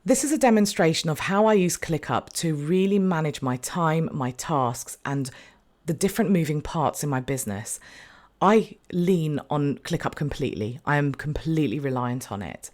This is a demonstration of how I use ClickUp to really manage my time, my tasks, and the different moving parts in my business. I lean on ClickUp completely. I am completely reliant on it.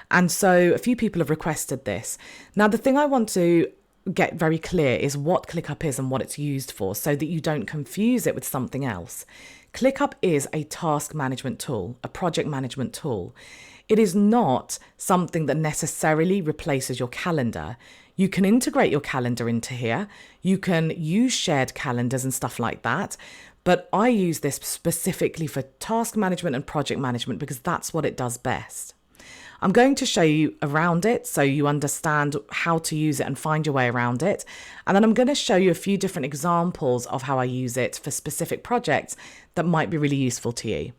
And so a few people have requested this. Now, the thing I want to get very clear is what ClickUp is and what it's used for, so that you don't confuse it with something else. ClickUp is a task management tool, a project management tool. It is not something that necessarily replaces your calendar. You can integrate your calendar into here. You can use shared calendars and stuff like that. But I use this specifically for task management and project management because that's what it does best. I'm going to show you around it so you understand how to use it and find your way around it. And then I'm going to show you a few different examples of how I use it for specific projects that might be really useful to you.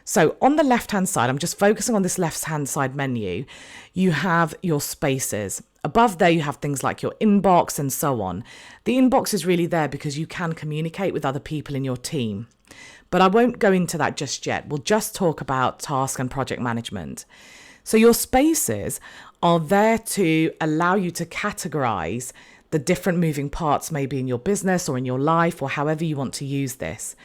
So on the left-hand side, I'm just focusing on this left-hand side menu. You have your spaces. Above there, you have things like your inbox and so on. The inbox is really there because you can communicate with other people in your team. But I won't go into that just yet. We'll just talk about task and project management. So your spaces are there to allow you to categorize the different moving parts maybe in your business or in your life or however you want to use this.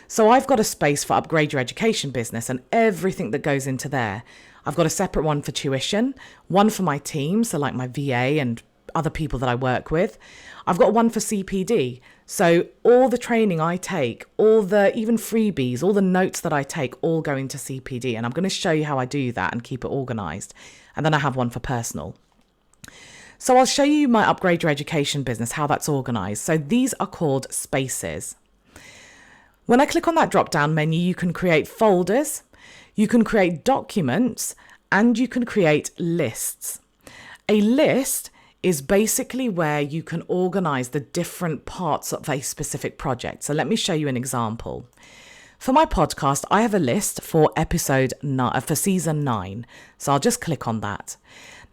So I've got a space for Upgrade Your Education business and everything that goes into there. I've got a separate one for tuition, one for my team, so like my VA and other people that I work with. I've got one for CPD. So all the training I take, all the even freebies, all the notes that I take all go into CPD. And I'm going to show you how I do that and keep it organized. And then I have one for personal. So I'll show you my Upgrade Your Education business, how that's organized. So these are called spaces. When I click on that drop-down menu, you can create folders, you can create documents, and you can create lists. A list is basically where you can organize the different parts of a specific project. So let me show you an example. For my podcast, I have a list for for season 9. So I'll just click on that.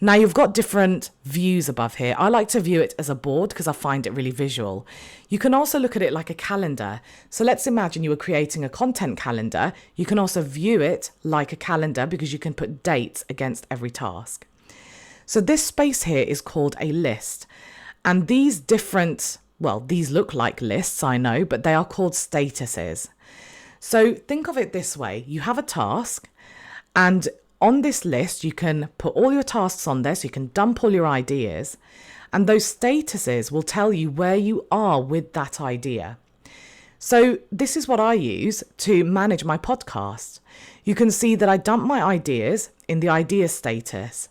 Now you've got different views above here. I like to view it as a board because I find it really visual. You can also look at it like a calendar. So let's imagine you were creating a content calendar. You can also view it like a calendar because you can put dates against every task. So this space here is called a list. And these these look like lists, I know, but they are called statuses. So think of it this way. You have a task, and on this list, you can put all your tasks on there, so you can dump all your ideas, and those statuses will tell you where you are with that idea. So this is what I use to manage my podcast. You can see that I dump my ideas in the idea status,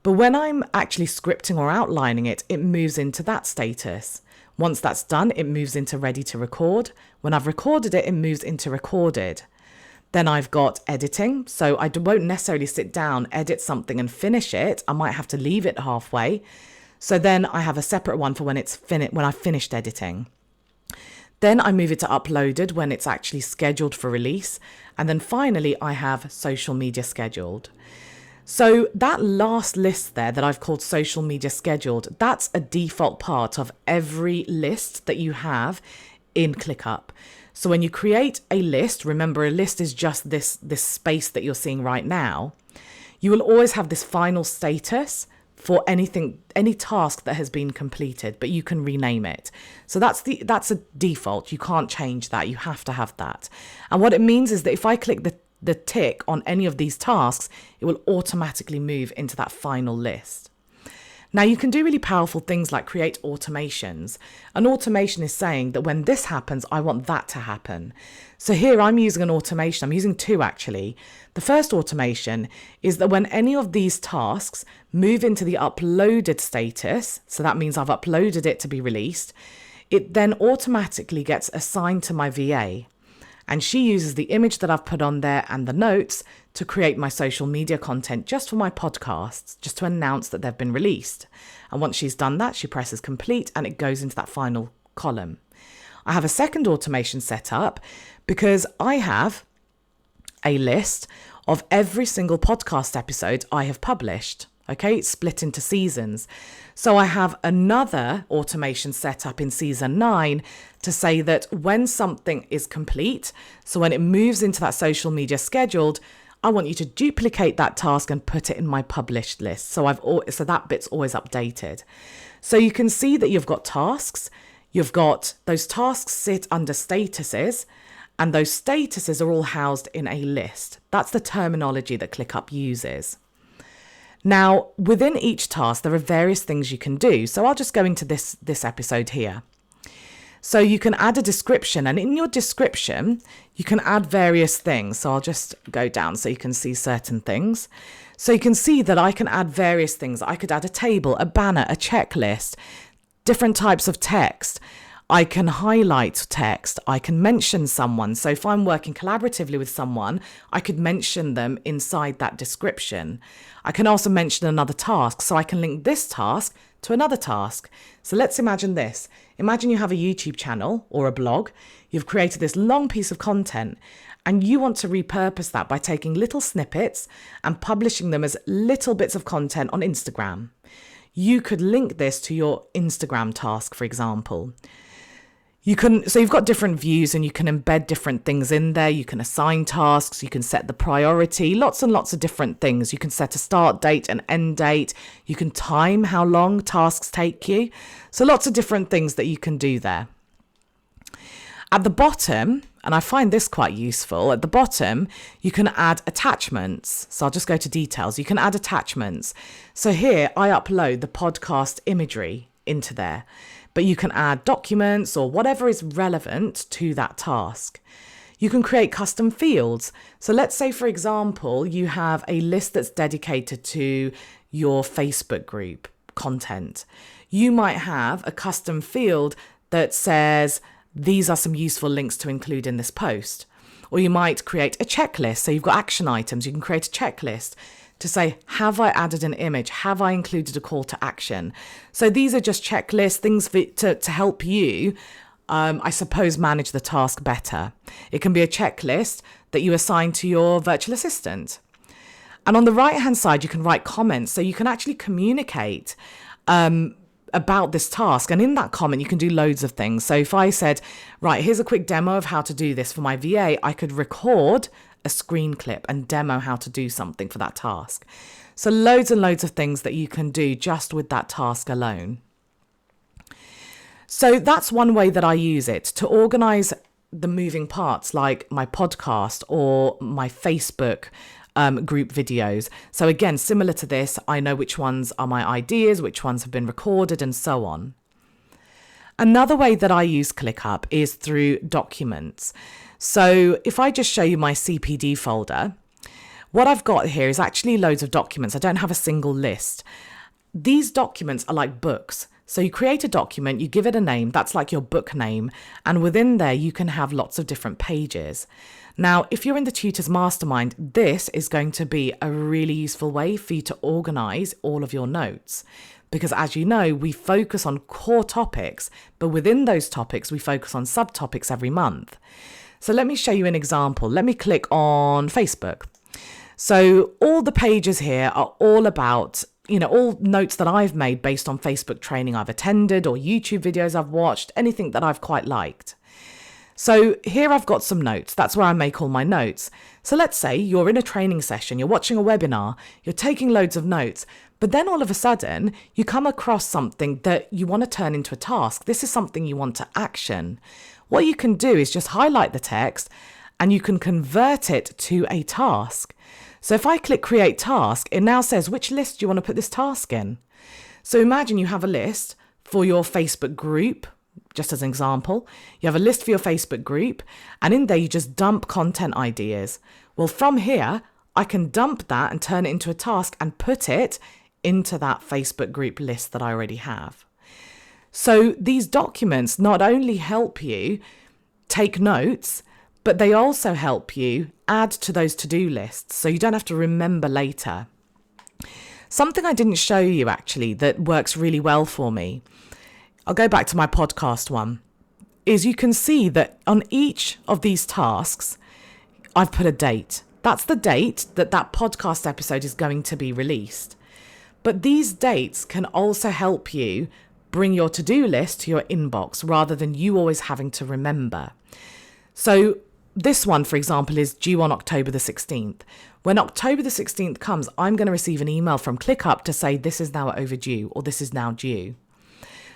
but when I'm actually scripting or outlining it, it moves into that status. Once that's done, it moves into ready to record. When I've recorded it, it moves into recorded. Then I've got editing. So I won't necessarily sit down, edit something and finish it. I might have to leave it halfway. So then I have a separate one for when I've finished editing. Then I move it to uploaded when it's actually scheduled for release. And then finally, I have social media scheduled. So that last list there that I've called social media scheduled, that's a default part of every list that you have in ClickUp. So when you create a list, remember a list is just this space that you're seeing right now, you will always have this final status for any task that has been completed, but you can rename it. So that's a default. You can't change that. You have to have that. And what it means is that if I click the tick on any of these tasks, it will automatically move into that final list. Now you can do really powerful things like create automations. An automation is saying that when this happens, I want that to happen. So here I'm using an automation. I'm using two actually. The first automation is that when any of these tasks move into the uploaded status, so that means I've uploaded it to be released, it then automatically gets assigned to my VA. And she uses the image that I've put on there and the notes to create my social media content just for my podcasts, just to announce that they've been released. And once she's done that, she presses complete and it goes into that final column. I have a second automation set up because I have a list of every single podcast episode I have published. Okay, it's split into seasons. So I have another automation set up in season 9 to say that when something is complete, so when it moves into that social media scheduled, I want you to duplicate that task and put it in my published list. So that bit's always updated. So you can see that you've got tasks. You've got those tasks sit under statuses, and those statuses are all housed in a list. That's the terminology that ClickUp uses. Now, within each task, there are various things you can do. So I'll just go into this episode here. So you can add a description, and in your description, you can add various things. So I'll just go down so you can see certain things. So you can see that I can add various things. I could add a table, a banner, a checklist, different types of text. I can highlight text. I can mention someone. So if I'm working collaboratively with someone, I could mention them inside that description. I can also mention another task. So I can link this task to another task. So let's imagine this. Imagine you have a YouTube channel or a blog. You've created this long piece of content and you want to repurpose that by taking little snippets and publishing them as little bits of content on Instagram. You could link this to your Instagram task, for example. So you've got different views and you can embed different things in there. You can assign tasks, you can set the priority, lots and lots of different things. You can set a start date, an end date. You can time how long tasks take you. So lots of different things that you can do there. At the bottom, and I find this quite useful, at the bottom, you can add attachments. So I'll just go to details. You can add attachments. So here I upload the podcast imagery into there. But you can add documents or whatever is relevant to that task. You can create custom fields. So let's say, for example, you have a list that's dedicated to your Facebook group content. You might have a custom field that says, these are some useful links to include in this post. Or you might create a checklist. So you've got action items. You can create a checklist to say, have I added an image? Have I included a call to action? So these are just checklists, things to help you, I suppose, manage the task better. It can be a checklist that you assign to your virtual assistant. And on the right-hand side, you can write comments. So you can actually communicate about this task. And in that comment, you can do loads of things. So if I said, right, here's a quick demo of how to do this for my VA, I could record a screen clip and demo how to do something for that task. So loads and loads of things that you can do just with that task alone. So that's one way that I use it to organize the moving parts, like my podcast or my Facebook group videos. So again, similar to this, I know which ones are my ideas, which ones have been recorded, and so on. Another way that I use ClickUp is through documents. So if I just show you my CPD folder, what I've got here is actually loads of documents. I don't have a single list. These documents are like books. So you create a document, you give it a name, that's like your book name, and within there you can have lots of different pages. Now, if you're in the Tutors Mastermind, this is going to be a really useful way for you to organise all of your notes. Because as you know, we focus on core topics, but within those topics, we focus on subtopics every month. So let me show you an example. Let me click on Facebook. So all the pages here are all about, all notes that I've made based on Facebook training I've attended or YouTube videos I've watched, anything that I've quite liked. So here I've got some notes. That's where I make all my notes. So let's say you're in a training session, you're watching a webinar, you're taking loads of notes, but then all of a sudden you come across something that you want to turn into a task. This is something you want to action. What you can do is just highlight the text and you can convert it to a task. So if I click create task, it now says, which list do you want to put this task in? So imagine you have a list for your Facebook group, just as an example. You have a list for your Facebook group and in there you just dump content ideas. Well, from here, I can dump that and turn it into a task and put it into that Facebook group list that I already have. So these documents not only help you take notes, but they also help you add to those to-do lists so you don't have to remember later. Something I didn't show you actually that works really well for me, I'll go back to my podcast one, is you can see that on each of these tasks, I've put a date. That's the date that podcast episode is going to be released. But these dates can also help you bring your to-do list to your inbox rather than you always having to remember. So this one, for example, is due on October the 16th. When October the 16th comes, I'm going to receive an email from ClickUp to say this is now overdue or this is now due.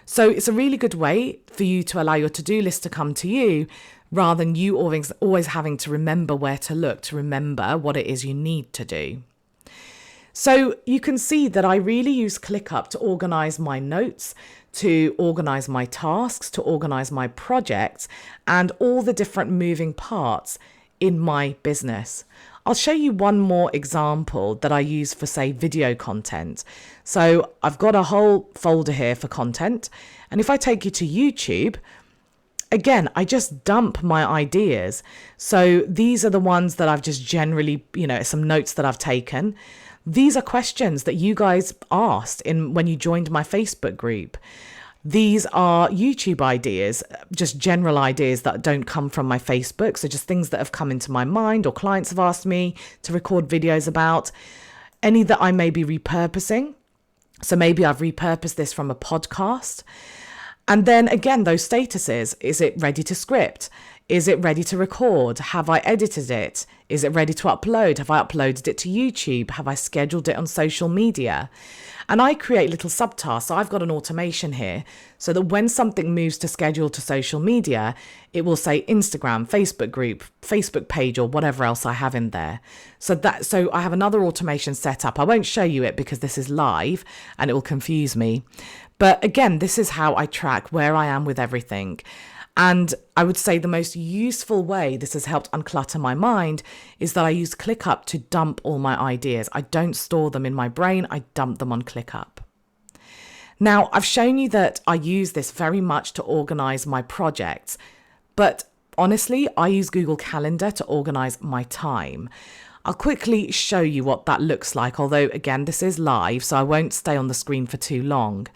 So it's a really good way for you to allow your to-do list to come to you rather than you always having to remember where to look, to remember what it is you need to do. So you can see that I really use ClickUp to organise my notes, to organise my tasks, to organise my projects, and all the different moving parts in my business. I'll show you one more example that I use for, say, video content. So I've got a whole folder here for content. And if I take you to YouTube, again, I just dump my ideas. So these are the ones that I've just generally, some notes that I've taken. These are questions that you guys asked when you joined my Facebook group. These are YouTube ideas, just general ideas that don't come from my Facebook. So just things that have come into my mind or clients have asked me to record videos about. Any that I may be repurposing. So maybe I've repurposed this from a podcast. And then again, those statuses. Is it ready to script? Is it ready to record? Have I edited it? Is it ready to upload? Have I uploaded it to YouTube? Have I scheduled it on social media? And I create little subtasks. So I've got an automation here so that when something moves to schedule to social media, it will say Instagram, Facebook group, Facebook page, or whatever else I have in there. So I have another automation set up. I won't show you it because this is live and it will confuse me. But again, this is how I track where I am with everything. And I would say the most useful way this has helped unclutter my mind is that I use ClickUp to dump all my ideas. I don't store them in my brain, I dump them on ClickUp. Now, I've shown you that I use this very much to organise my projects, but honestly, I use Google Calendar to organise my time. I'll quickly show you what that looks like, although again, this is live, so I won't stay on the screen for too long.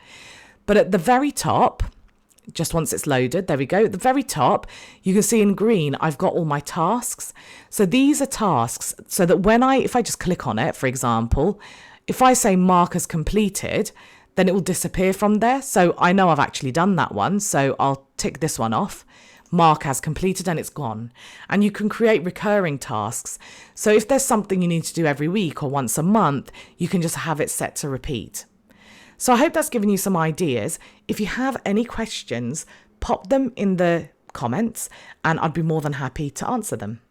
But at the very top, just once it's loaded, there we go. At the very top, you can see in green, I've got all my tasks. So these are tasks so that if I just click on it, for example, if I say mark as completed, then it will disappear from there. So I know I've actually done that one. So I'll tick this one off, mark as completed, and it's gone. And you can create recurring tasks. So if there's something you need to do every week or once a month, you can just have it set to repeat. So I hope that's given you some ideas. If you have any questions, pop them in the comments and I'd be more than happy to answer them.